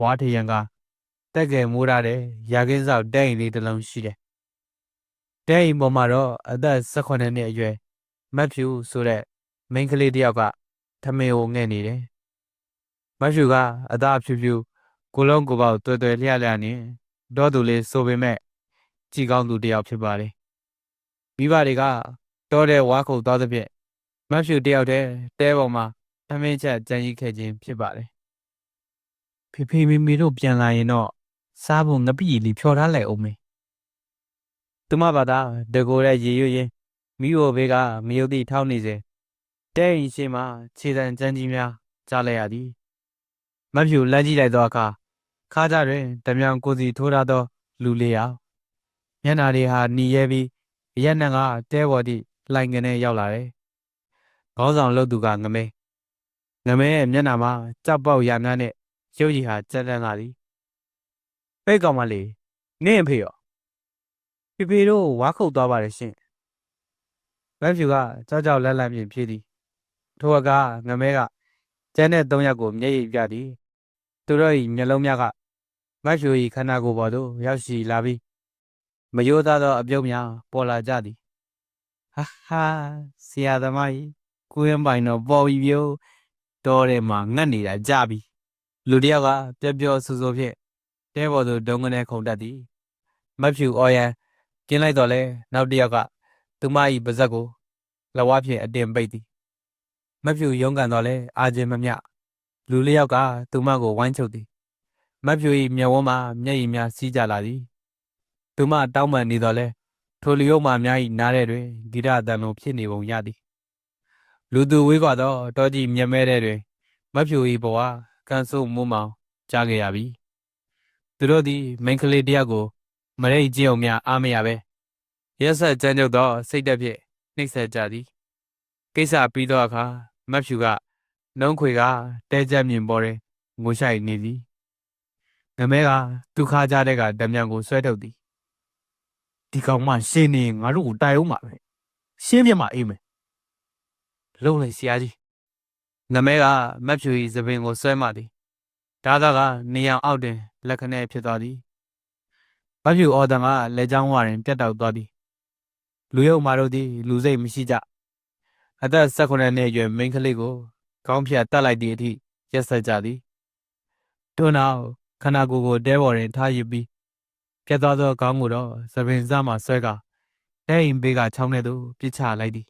ဝါထရန်ကတက်ကယ်မိုးရတဲ့ရာကင်းစောက်တဲ့အိမ်လေးတစ်လုံးရှိတယ်တဲ့အိမ်ပေါ်မှာတော့အသက်18နှစ်အရွယ်မတ်ဖြူဆိုတဲ့မိန်းကလေးတစ်ယောက်ကထမင်းကိုငှဲ့နေတယ်မတ်ဖြူကအသားဖြူဖြူကိုလုံးကိုပေါက်တွယ်တွယ်လျလျနေတော့သူလေးဆိုပေမဲ့ကြည်ကောင်းသူတစ်ယောက်ဖြစ်ပါတယ်မိဘတွေကတောတဲ့ဝါခုတ်သွားသဖြင့်မတ်ဖြူတစ်ယောက်တည်းတဲပေါ်မှာထမင်းချက်ကြံရီခဲ့ခြင်းဖြစ်ပါတယ်ဖေဖေမေမေတို့ပြန်လာရင်တော့စားဖို့ငပိရီလေးဖြော်ထားလိုက်အောင်မေသူမဘာသာတကိုယ်ရဲ့ရေရွရင်မိဘဘေးကမယုတ်တိထောင်းနေစေတဲ့ရင်ရှိမှခြေတံကြမ်းကြီးများကြားလိုက်ရသည်မတ်ဖြူလမ်းကြည့်လိုက်သောအခါခါးကြတွင်ဓမြောင်ကိုစီထိုးထားသောလူလေးယောက်မျက်နာတွေဟာหนีရဲပြီးရက်နှံကတဲပေါ်တိလှိုင်ကနေရောက်လာတယ်ခေါင်းဆောင်လှုပ်သူကငမဲရဲ့မျက်နာမှာကြောက်ပေါက်ရများနဲ့ရုပ်ရည်ဟာကြက်တန်းလာသည်ပိတ်ကောင်မလေးနင့်အဖေရောဖေဖေတို့ဝါခုတ်သွားပါတယ်ရှင်မတ်ဖြူကကြောက်ကြောက်လန့်လန့်ဖြင့်ဖြေသည်ထိုအခါငမဲကကျန်းတဲ့၃ယောက်ကိုမျက်ရည်ပြသည်သူတို့၏မျက်လုံးများကမတ်ဖြူ၏ခန္ဓာကိုယ်ပေါ်သို့ရောက်ရှိလာပြီးမယိုးသားသောအပြုံးများပေါ်လာကြသည်ဟာဟာဆရာသမားကြီးကိုရင်ပိုင်တော့ပေါ်ပြီပြို့တော်ထဲမှာငတ်နေတာကြပြီလူတယောက်ကပျော်ပျော်ဆူဆူဖြင့်တဲပေါ်သို့ဒုံကနေခုန်တက်သည်မတ်ဖြူအော်ရန်ကျင်းလိုက်တော့လဲနောက်တယောက်ကသူမ၏ပါဇက်ကိုလဝါဖြင့်အတင်ပိတ်သည်မတ်ဖြူရုန်းကန်တော့လဲအာခြင်းမမျှလူလေးယောက်ကသူမကိုဝိုင်းချုပ်သည်မတ်ဖြူ၏မျက်ဝန်းမှာမျက်ရည်များစီးကြလာသည်သူမတောင်းပန်နေတော့လဲထိုလူယုံမှများ၏နားထဲတွင်ဂီတအတန်လိုဖြစ်နေပုံရသည်လူသူဝေးကွာတော့တောကြီးမြက်မဲတဲ့တွင်မတ်ဖြူ၏ဘဝကန်ဆုမိုးမောင်ကြားခဲ့ရပြီသူတို့သည်မိန်းကလေးတယောက်ကိုမရိတ်ကြည့်အောင်များအားမရပဲရက်ဆက်ကြမ်းကြုတ်သောစိတ်တက်ဖြင့်နှိပ်စက်ကြသည်ကိစ္စပြီးသောအခါမတ်ဖြူကနှုံးခွေကတဲကြက်မြင်ပေါ်တွင်ငိုရှိုက်နေသည်ငမဲကသူခါကြတဲ့ကဓမြောင်ကိုဆွဲထုတ်သည်ဒီကောင်မှရှင်းနေငါတို့ကိုတိုင်အောင်ပါပဲရှင်းပြမအေးမယ်လုံးလိုက်ဆရာကြီးငမဲကမတ်ဖြူ၏သပင်ကိုဆွဲမှသည်ဒါသာကနေရောင်အောက်တွင်လက်ခနဲ့ဖြစ်သွားသည်မတ်ဖြူအော်တန်ကလက်ချောင်းဝတွင်ပြတ်တောက်သွားသည်လူယုံမာတို့သည်လူစိတ်မရှိကြအသက်18နှစ်အရွယ်မိန်းကလေးကိုခေါင်းဖြတ်တက်လိုက်သည့်အထိရက်ဆက်ကြသည်ထို့နောက်ခန္ဓာကိုယ်ကိုတဲပေါ်တွင်ထားရစ်ပြီးပြတ်သွားသောခေါင်းကိုတော့သပင်စားမှဆွဲကတဲအိမ်ဘေးကချောင်းထဲသို့ပစ်ချလိုက်သည်